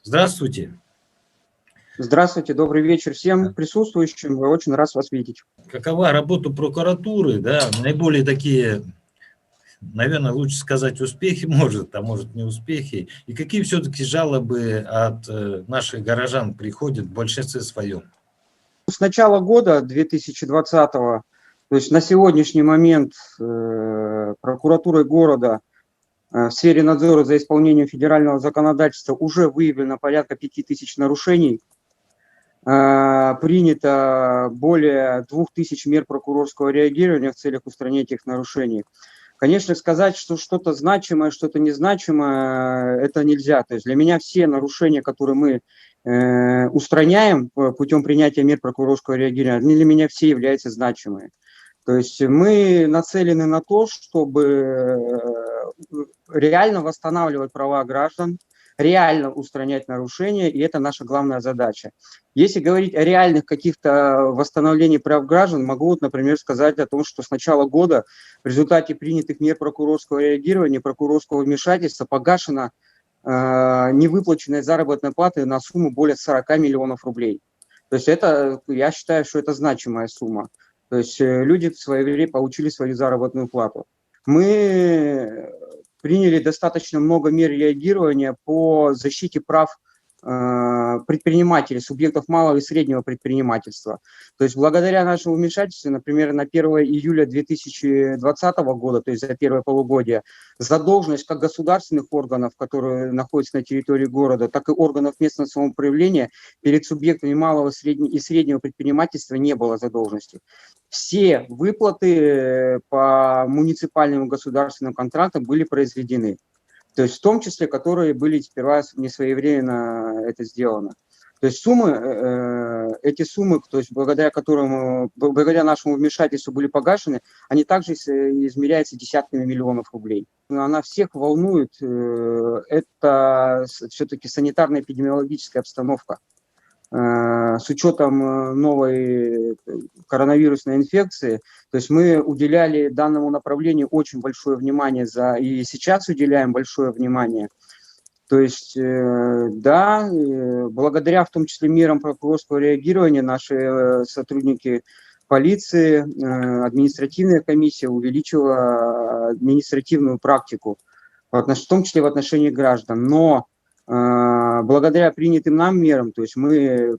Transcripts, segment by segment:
Здравствуйте. Здравствуйте, добрый вечер всем присутствующим. Очень рад вас видеть. Какова работа прокуратуры, да, наиболее такие, наверное, лучше сказать успехи, может, а может не успехи, и какие все-таки жалобы от наших горожан приходят в большинстве своем? С начала года 2020, то есть на сегодняшний момент прокуратурой города в сфере надзора за исполнением федерального законодательства уже выявлено порядка 5000 нарушений. Принято более 2000 мер прокурорского реагирования в целях устранения этих нарушений. Конечно, сказать, что что-то значимое, что-то незначимое, это нельзя. То есть для меня все нарушения, которые мы устраняем путем принятия мер прокурорского реагирования, они для меня все являются значимыми. То есть мы нацелены на то, чтобы реально восстанавливать права граждан, реально устранять нарушения, и это наша главная задача. Если говорить о реальных каких-то восстановлении прав граждан, могу, например, сказать о том, что с начала года в результате принятых мер прокурорского реагирования, прокурорского вмешательства погашена невыплаченной заработной платы на сумму более 40 миллионов рублей. То есть это, я считаю, что это значимая сумма. То есть люди в свое время получили свою заработную плату. Мы приняли достаточно много мер реагирования по защите прав предпринимателей, субъектов малого и среднего предпринимательства. То есть благодаря нашему вмешательству, например, на 1 июля 2020 года, то есть за первое полугодие, задолженность как государственных органов, которые находятся на территории города, так и органов местного самоуправления перед субъектами малого и среднего предпринимательства не было задолженности. Все выплаты по муниципальным и государственным контрактам были произведены. То есть в том числе, которые были сперва не своевременно это сделано. То есть эти суммы, то есть благодаря нашему вмешательству были погашены, они также измеряются десятками миллионов рублей. Она всех волнует, это все-таки санитарно-эпидемиологическая обстановка. С учетом новой коронавирусной инфекции, то есть мы уделяли данному направлению очень большое внимание и сейчас уделяем большое внимание. То есть, да, благодаря в том числе мерам прокурорского реагирования наши сотрудники полиции, административная комиссия увеличила административную практику, в том числе в отношении граждан. Но благодаря принятым нам мерам, то есть мы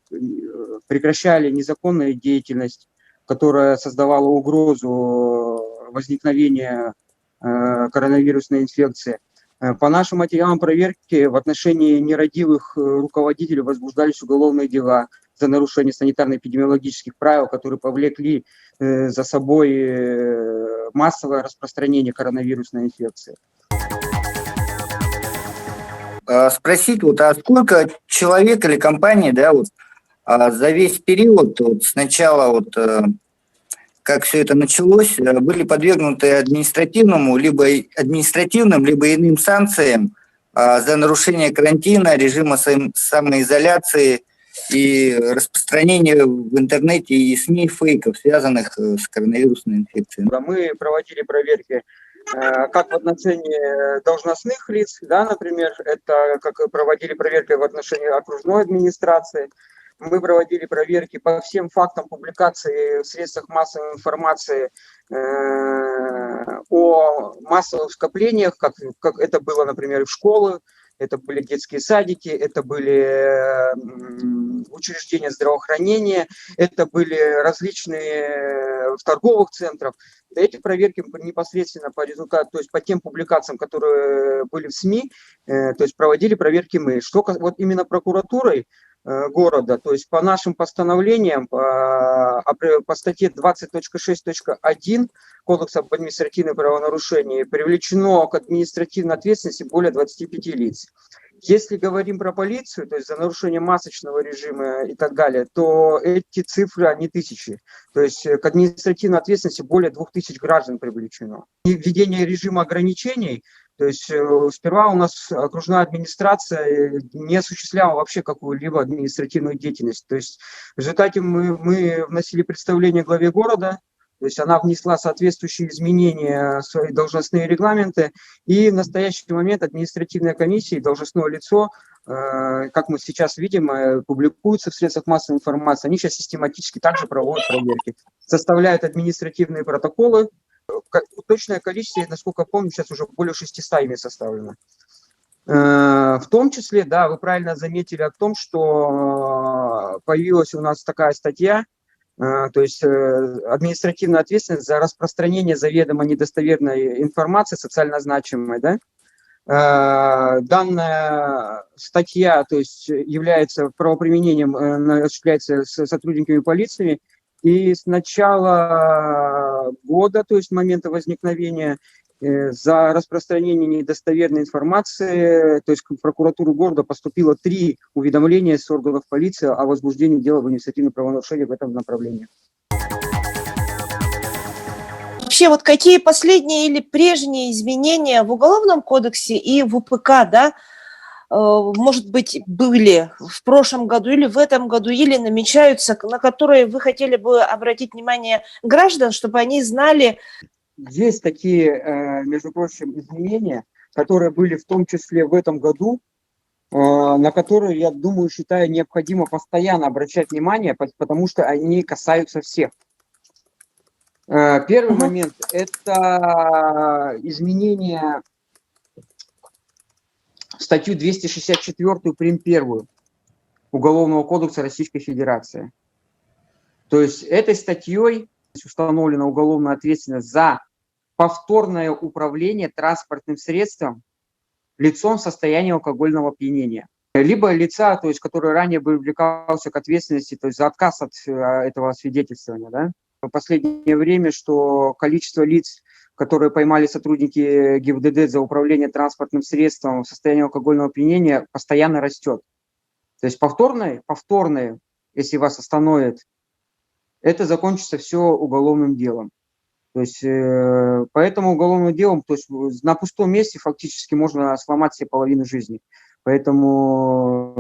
прекращали незаконную деятельность, которая создавала угрозу возникновения коронавирусной инфекции. По нашим материалам проверки в отношении нерадивых руководителей возбуждались уголовные дела за нарушение санитарно-эпидемиологических правил, которые повлекли за собой массовое распространение коронавирусной инфекции. Спросить, а сколько человек или компаний, да, за весь период, сначала как все это началось, были подвергнуты административным, либо иным санкциям за нарушение карантина, режима самоизоляции и распространение в интернете и СМИ фейков, связанных с коронавирусной инфекцией. Мы проводили проверки как в отношении должностных лиц, да, например, это как проводили проверки в отношении окружной администрации. Мы проводили проверки по всем фактам публикации в средствах массовой информации о массовых скоплениях, как это было, например, в школах, это были детские садики, это были учреждения здравоохранения, это были различные в торговых центрах. Эти проверки непосредственно по результату, то есть по тем публикациям, которые были в СМИ, то есть проводили проверки мы. Что вот именно прокуратурой города, то есть по нашим постановлениям, по статье 20.6.1 Кодекса об административных правонарушениях привлечено к административной ответственности более 25 лиц. Если говорим про полицию, то есть за нарушение масочного режима и так далее, то эти цифры, они тысячи. То есть к административной ответственности более 2000 граждан привлечено. И введение режима ограничений, то есть сперва у нас окружная администрация не осуществляла вообще какую-либо административную деятельность. То есть в результате мы вносили представление главе города, то есть она внесла соответствующие изменения в свои должностные регламенты, и в настоящий момент административная комиссия и должностное лицо как мы сейчас видим, публикуются в средствах массовой информации, они сейчас систематически также проводят проверки, составляют административные протоколы. Точное количество, насколько помню, сейчас уже более 600 ими составлено. В том числе, да, вы правильно заметили о том, что появилась у нас такая статья, то есть административная ответственность за распространение заведомо недостоверной информации, социально значимой, да. Данная статья, то есть, является правоприменением, осуществляется с сотрудниками полиции, и с начала года, то есть с момента возникновения, за распространение недостоверной информации, то есть в прокуратуру города поступило 3 уведомления с органов полиции о возбуждении дела об административном правонарушении в этом направлении. Вообще, вот какие последние или прежние изменения в Уголовном кодексе и в УПК, да, может быть, были в прошлом году или в этом году, или намечаются, на которые вы хотели бы обратить внимание граждан, чтобы они знали? Есть такие, между прочим, изменения, которые были в том числе в этом году, на которые, я думаю, считаю, необходимо постоянно обращать внимание, потому что они касаются всех. Первый момент – это изменение в статью 264 прим. 1 Уголовного кодекса Российской Федерации. То есть этой статьей установлена уголовная ответственность за повторное управление транспортным средством лицом в состоянии алкогольного опьянения. Либо лица, то есть, который ранее привлекался к ответственности, то есть за отказ от этого свидетельствования. Да? В последнее время, что количество лиц, которые поймали сотрудники ГИБДД за управление транспортным средством в состоянии алкогольного опьянения, постоянно растет. То есть повторное, если вас остановят, это закончится все уголовным делом. То есть по этому уголовному делу, то есть на пустом месте фактически можно сломать себе половину жизни. Поэтому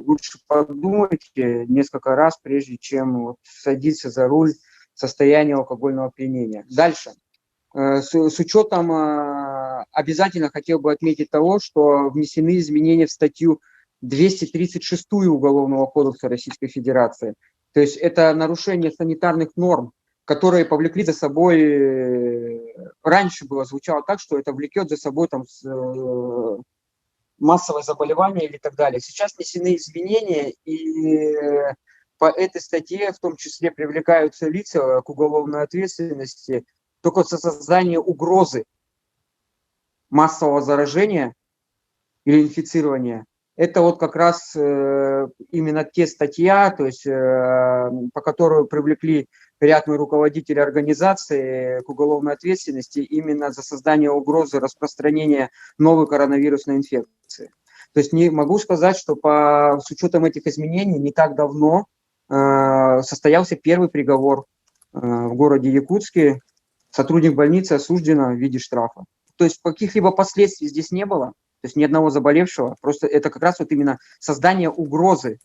лучше подумайте несколько раз, прежде чем вот садиться за руль в состоянии алкогольного опьянения. Дальше. С учетом, обязательно хотел бы отметить того, что внесены изменения в статью 236 Уголовного кодекса Российской Федерации. То есть это нарушение санитарных норм, которые повлекли за собой, раньше звучало так, что это влекет за собой там массовое заболевание или так далее. Сейчас внесены изменения, и по этой статье в том числе привлекаются лица к уголовной ответственности только за создание угрозы массового заражения или инфицирования. Это вот как раз именно те статья, то есть по которой привлекли ряд руководителей организации к уголовной ответственности именно за создание угрозы распространения новой коронавирусной инфекции. То есть не могу сказать, что с учетом этих изменений не так давно состоялся первый приговор в городе Якутске. Сотрудник больницы осужден в виде штрафа. То есть каких-либо последствий здесь не было. То есть ни одного заболевшего, просто это как раз вот именно создание угрозы.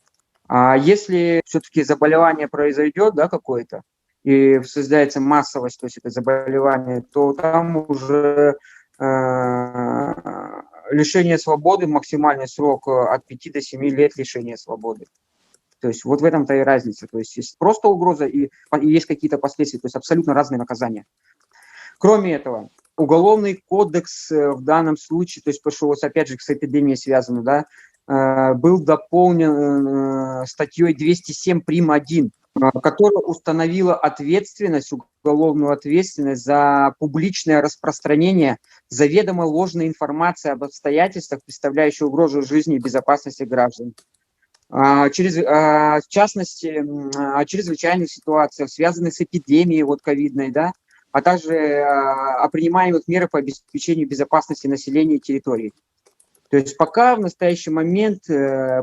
А если все-таки заболевание произойдет, да, какое-то, и создается массовость, то есть это заболевание, то там уже лишение свободы, максимальный срок от 5 до 7 лет лишения свободы. То есть вот в этом-то и разница. То есть есть просто угроза и есть какие-то последствия, то есть абсолютно разные наказания. Кроме этого, Уголовный кодекс в данном случае, то есть, потому что опять же с эпидемией связано, да, был дополнен статьей 207 прим. 1, которая установила ответственность, уголовную ответственность за публичное распространение заведомо ложной информации об обстоятельствах, представляющих угрозу жизни и безопасности граждан. В частности, о чрезвычайных ситуациях, связанных с эпидемией ковидной, да, а также о принимаемых мерах по обеспечению безопасности населения и территорий. То есть пока в настоящий момент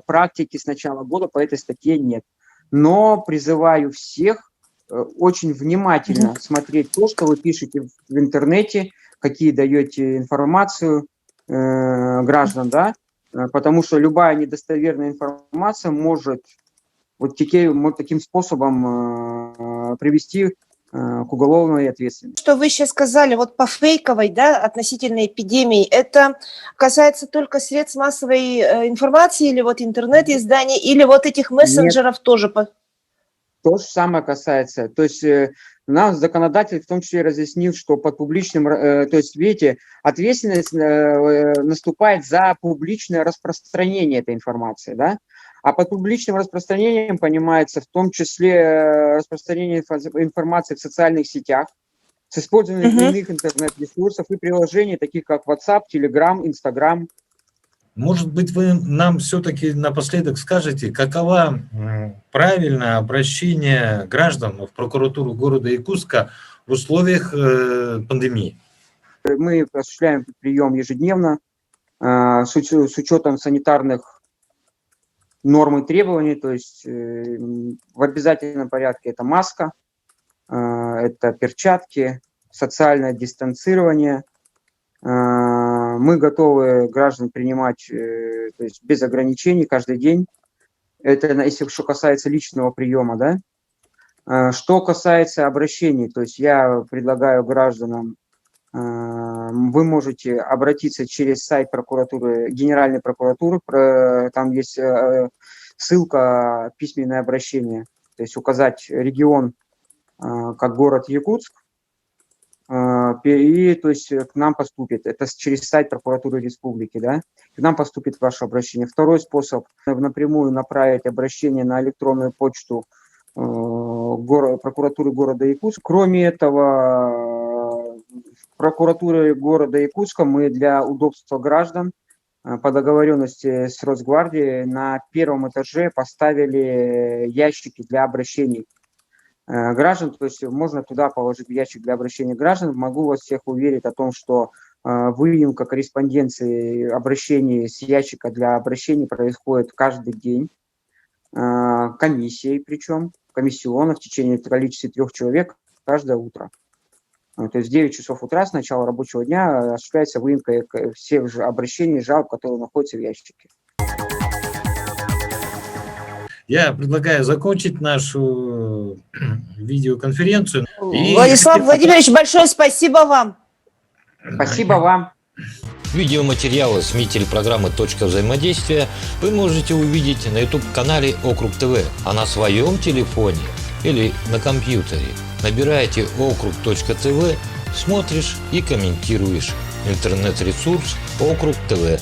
практики с начала года по этой статье нет. Но призываю всех очень внимательно смотреть то, что вы пишете в интернете, какие даете информацию граждан, да, потому что любая недостоверная информация может таким способом привести к уголовной ответственности. Что вы сейчас сказали вот по фейковой, да, относительно эпидемии, это касается только средств массовой информации или вот интернет-изданий, или вот этих мессенджеров тоже? То же самое касается, то есть нам законодатель в том числе разъяснил, что под публичным, то есть, видите, ответственность наступает за публичное распространение этой информации, да, а под публичным распространением понимается в том числе распространение информации в социальных сетях с использованием иных интернет-ресурсов и приложений, таких как WhatsApp, Telegram, Instagram. Может быть, вы нам все-таки напоследок скажете, какова правильное обращение граждан в прокуратуру города Якутска в условиях пандемии? Мы осуществляем прием ежедневно с учетом санитарных норм и требований, то есть в обязательном порядке это маска, это перчатки, социальное дистанцирование. Мы готовы граждан принимать, то есть без ограничений каждый день. Это если что касается личного приема, да. Что касается обращений, то есть я предлагаю гражданам, вы можете обратиться через сайт прокуратуры, Генеральной прокуратуры, там есть ссылка «Письменное обращение», то есть указать регион как город Якутск, и то есть к нам поступит, это через сайт прокуратуры республики, да, к нам поступит ваше обращение. Второй способ – напрямую направить обращение на электронную почту прокуратуры города Якутска. Кроме этого, в прокуратуре города Якутска мы для удобства граждан по договоренности с Росгвардией на первом этаже поставили ящики для обращений граждан, то есть можно туда положить ящик для обращения граждан. Могу вас всех уверить о том, что выемка корреспонденции обращений с ящика для обращений происходит каждый день, комиссией причем, комиссионно в течение количества 3 человек каждое утро. То есть в 9 часов утра с начала рабочего дня осуществляется выемка всех же обращений, жалоб, которые находятся в ящике. Я предлагаю закончить нашу видеоконференцию. Владислав Владимирович, большое спасибо вам. Спасибо вам. Видеоматериалы с телепрограммы «Точка взаимодействия» вы можете увидеть на YouTube-канале Округ ТВ, а на своем телефоне или на компьютере набираете Округ.тв, смотришь и комментируешь. Интернет-ресурс Округ ТВ.